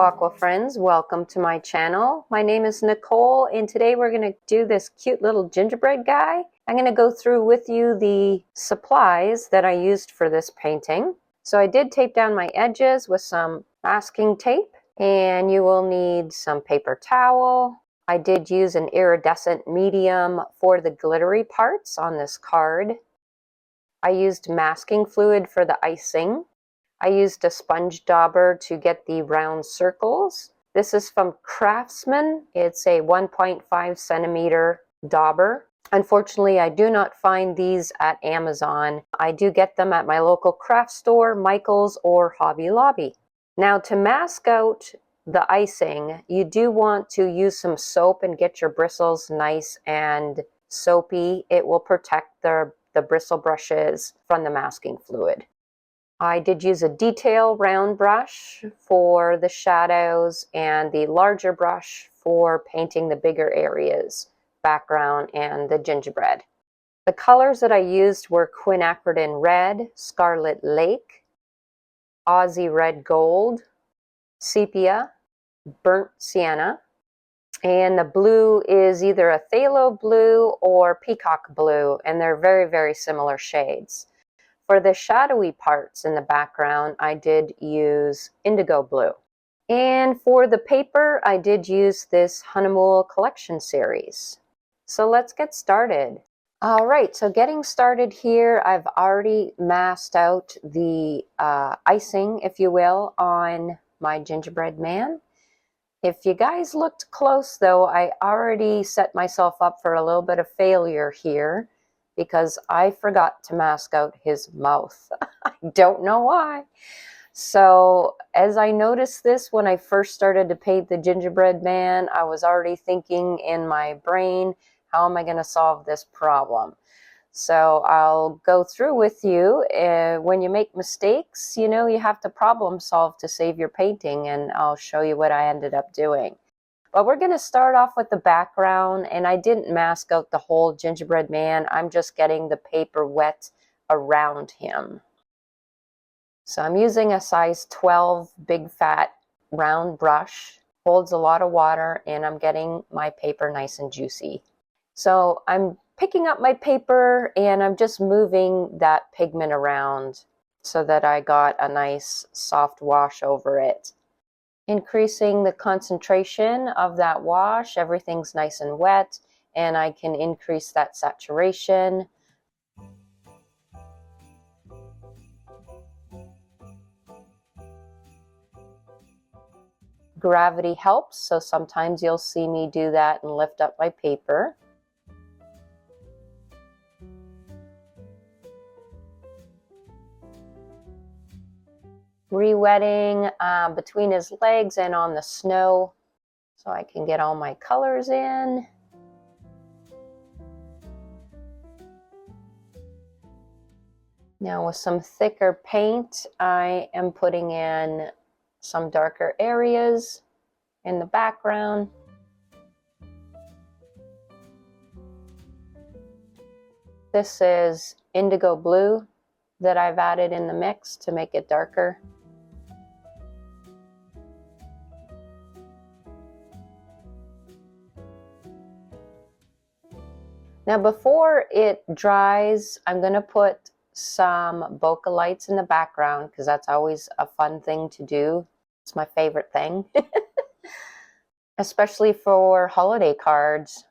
Aqua friends, welcome to my channel. My name is Nicole and today we're going to do this cute little gingerbread guy. I'm going to go through with you the supplies that I used for this painting. So I did tape down my edges with some masking tape, and you will need some paper towel. I did use an iridescent medium for the glittery parts on this card. I used masking fluid for the icing. I used a sponge dauber to get the round circles. This is from Craftsman. It's a 1.5 centimeter dauber. Unfortunately, I do not find these at Amazon. I do get them at my local craft store, Michael's, or Hobby Lobby. Now, to mask out the icing, you do want to use some soap and get your bristles nice and soapy. It will protect the bristle brushes from the masking fluid. I did use a detail round brush for the shadows and the larger brush for painting the bigger areas, background, and the gingerbread. The colors that I used were quinacridone red, scarlet lake, Aussie red gold, sepia, burnt sienna, and the blue is either a phthalo blue or peacock blue, and they're very, very similar shades. For the shadowy parts in the background, I did use indigo blue. And for the paper, I did use this Honeymoon Collection series. So let's get started. All right, so getting started here, I've already masked out the icing, if you will, on my gingerbread man. If you guys looked close, though, I already set myself up for a little bit of failure here, because I forgot to mask out his mouth. I don't know why. So as I noticed this when I first started to paint the gingerbread man, I was already thinking in my brain, how am I going to solve this problem? So I'll go through with you. When you make mistakes, you know, you have to problem solve to save your painting, and I'll show you what I ended up doing. But we're going to start off with the background, and I didn't mask out the whole gingerbread man. I'm just getting the paper wet around him. So I'm using a size 12 big fat round brush. Holds a lot of water, and I'm getting my paper nice and juicy. So I'm picking up my paper, and I'm just moving that pigment around so that I got a nice soft wash over it. Increasing the concentration of that wash, everything's nice and wet, and I can increase that saturation. Gravity helps, so sometimes you'll see me do that and lift up my paper. Re-wetting between his legs and on the snow so I can get all my colors in. Now with some thicker paint, I am putting in some darker areas in the background. This is indigo blue that I've added in the mix to make it darker. Now before it dries, I'm going to put some bokeh lights in the background because that's always a fun thing to do. It's my favorite thing, especially for holiday cards.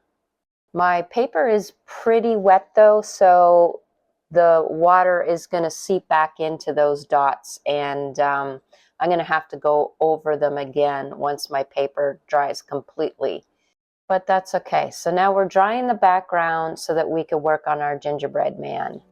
My paper is pretty wet though, so the water is going to seep back into those dots, and I'm going to have to go over them again once my paper dries completely. But that's okay. So now we're drying the background so that we can work on our gingerbread man.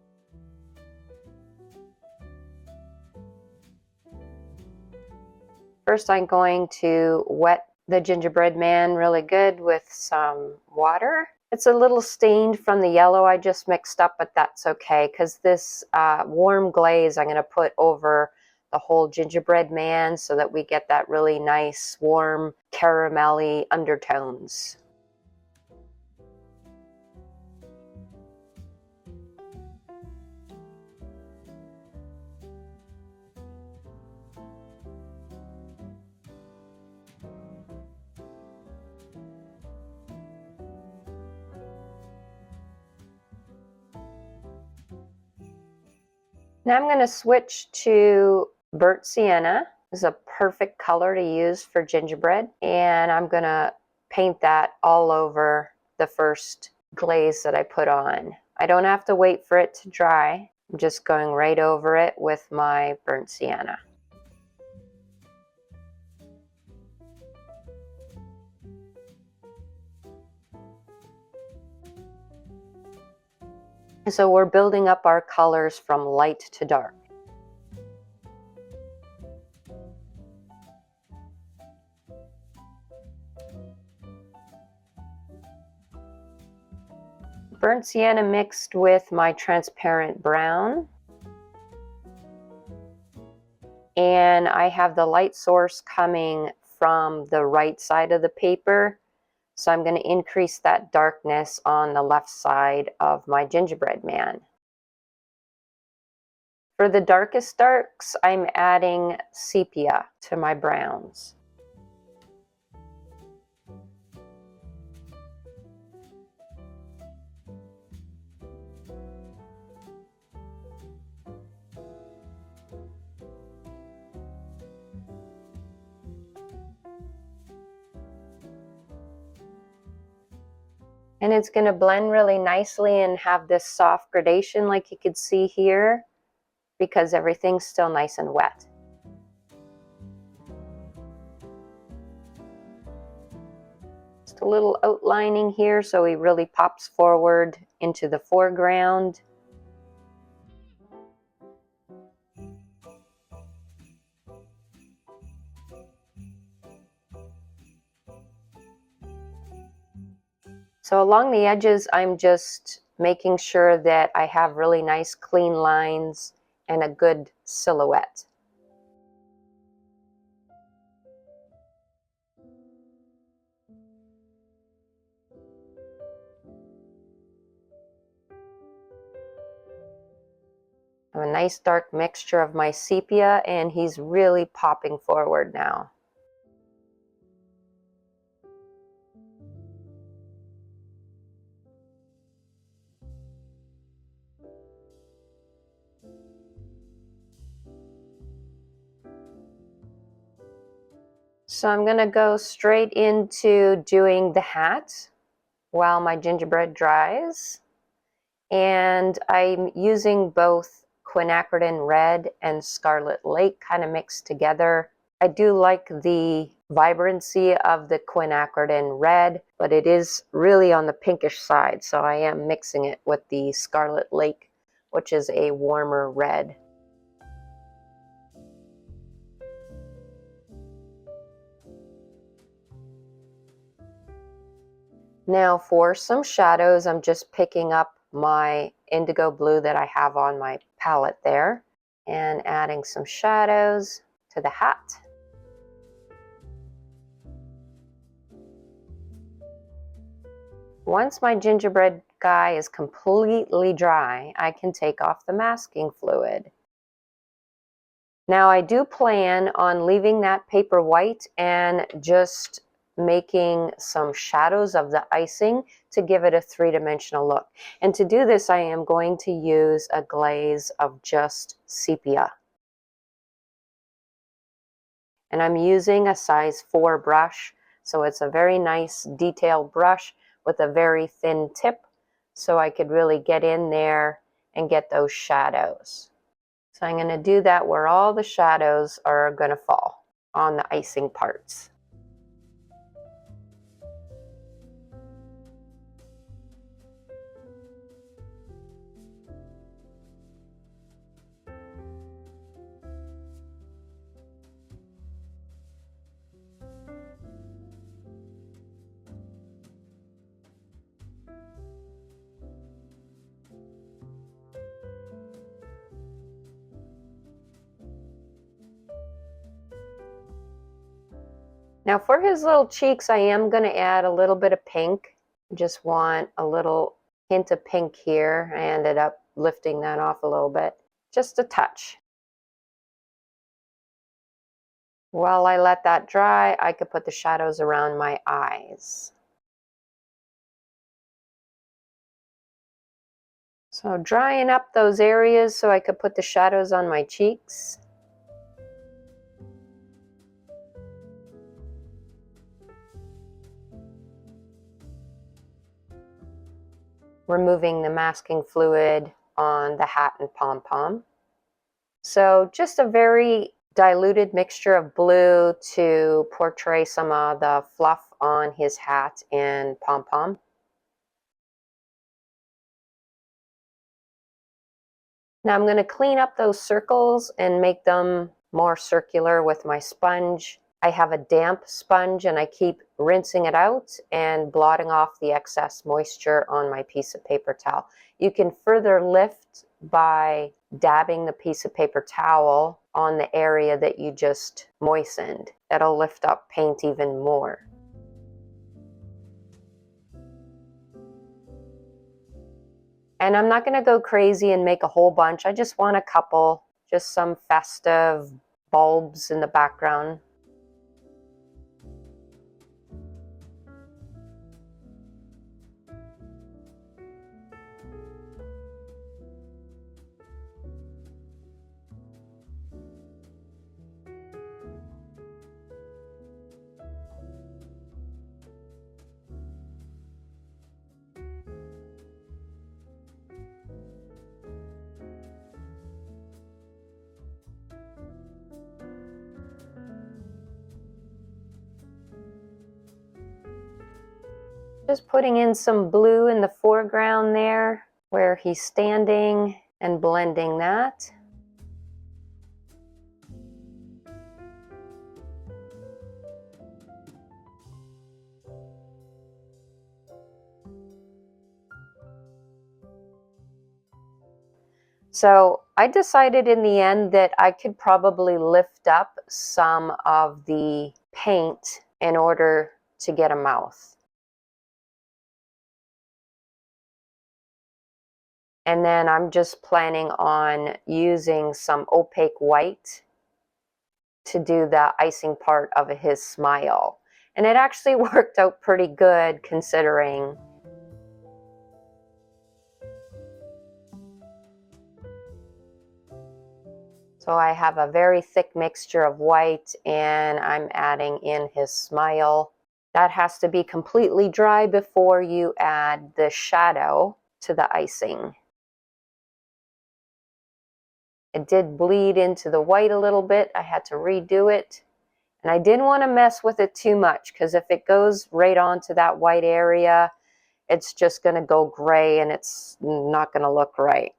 First, I'm going to wet the gingerbread man really good with some water. It's a little stained from the yellow I just mixed up, but that's okay because this warm glaze I'm going to put over the whole gingerbread man so that we get that really nice, warm, caramelly undertones. Now I'm going to switch to burnt sienna. This is a perfect color to use for gingerbread. And I'm going to paint that all over the first glaze that I put on. I don't have to wait for it to dry. I'm just going right over it with my burnt sienna. So we're building up our colors from light to dark. Burnt sienna mixed with my transparent brown. And I have the light source coming from the right side of the paper. So I'm going to increase that darkness on the left side of my gingerbread man. For the darkest darks, I'm adding sepia to my browns. And it's going to blend really nicely and have this soft gradation like you could see here because everything's still nice and wet. Just a little outlining here so he really pops forward into the foreground. So along the edges, I'm just making sure that I have really nice clean lines and a good silhouette. I have a nice dark mixture of my sepia, and he's really popping forward now. So I'm going to go straight into doing the hat while my gingerbread dries. And I'm using both quinacridone red and scarlet lake kind of mixed together. I do like the vibrancy of the quinacridone red, but it is really on the pinkish side, so I am mixing it with the scarlet lake, which is a warmer red. Now for some shadows, I'm just picking up my indigo blue that I have on my palette there and adding some shadows to the hat. Once my gingerbread guy is completely dry, I can take off the masking fluid. Now I do plan on leaving that paper white and just making some shadows of the icing to give it a three-dimensional look. And to do this, I am going to use a glaze of just sepia. And I'm using a size 4 brush, so it's a very nice detailed brush with a very thin tip, so I could really get in there and get those shadows. So I'm going to do that where all the shadows are going to fall on the icing parts. Now for his little cheeks, I am going to add a little bit of pink. Just want a little hint of pink here. I ended up lifting that off a little bit, just a touch. While I let that dry, I could put the shadows around my eyes. So drying up those areas so I could put the shadows on my cheeks. Removing the masking fluid on the hat and pom-pom. So just a very diluted mixture of blue to portray some of the fluff on his hat and pom-pom. Now I'm going to clean up those circles and make them more circular with my sponge. I have a damp sponge and I keep rinsing it out and blotting off the excess moisture on my piece of paper towel. You can further lift by dabbing the piece of paper towel on the area that you just moistened. That'll lift up paint even more. And I'm not going to go crazy and make a whole bunch. I just want a couple, just some festive bulbs in the background. Just putting in some blue in the foreground there where he's standing and blending that. So I decided in the end that I could probably lift up some of the paint in order to get a mouth. And then I'm just planning on using some opaque white to do the icing part of his smile. And it actually worked out pretty good considering. So I have a very thick mixture of white and I'm adding in his smile. That has to be completely dry before you add the shadow to the icing. It did bleed into the white a little bit. I had to redo it. And I didn't want to mess with it too much because if it goes right onto that white area, it's just going to go gray and it's not going to look right.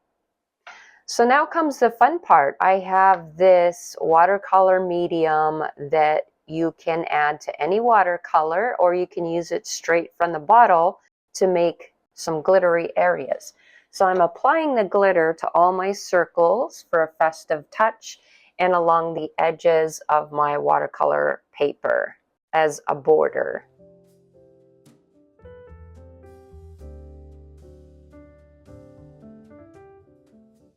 So now comes the fun part. I have this watercolor medium that you can add to any watercolor, or you can use it straight from the bottle to make some glittery areas. So I'm applying the glitter to all my circles for a festive touch and along the edges of my watercolor paper as a border.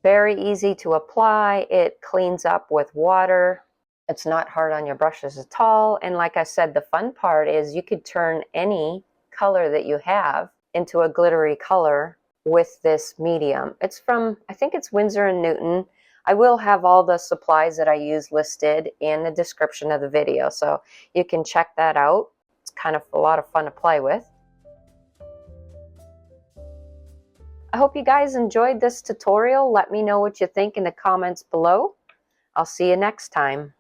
Very easy to apply. It cleans up with water. It's not hard on your brushes at all. And like I said, the fun part is you could turn any color that you have into a glittery color with this medium. It's from, I think it's Winsor & Newton. I will have all the supplies that I use listed in the description of the video, so you can check that out. It's kind of a lot of fun to play with. I hope you guys enjoyed this tutorial. Let me know what you think in the comments below. I'll see you next time.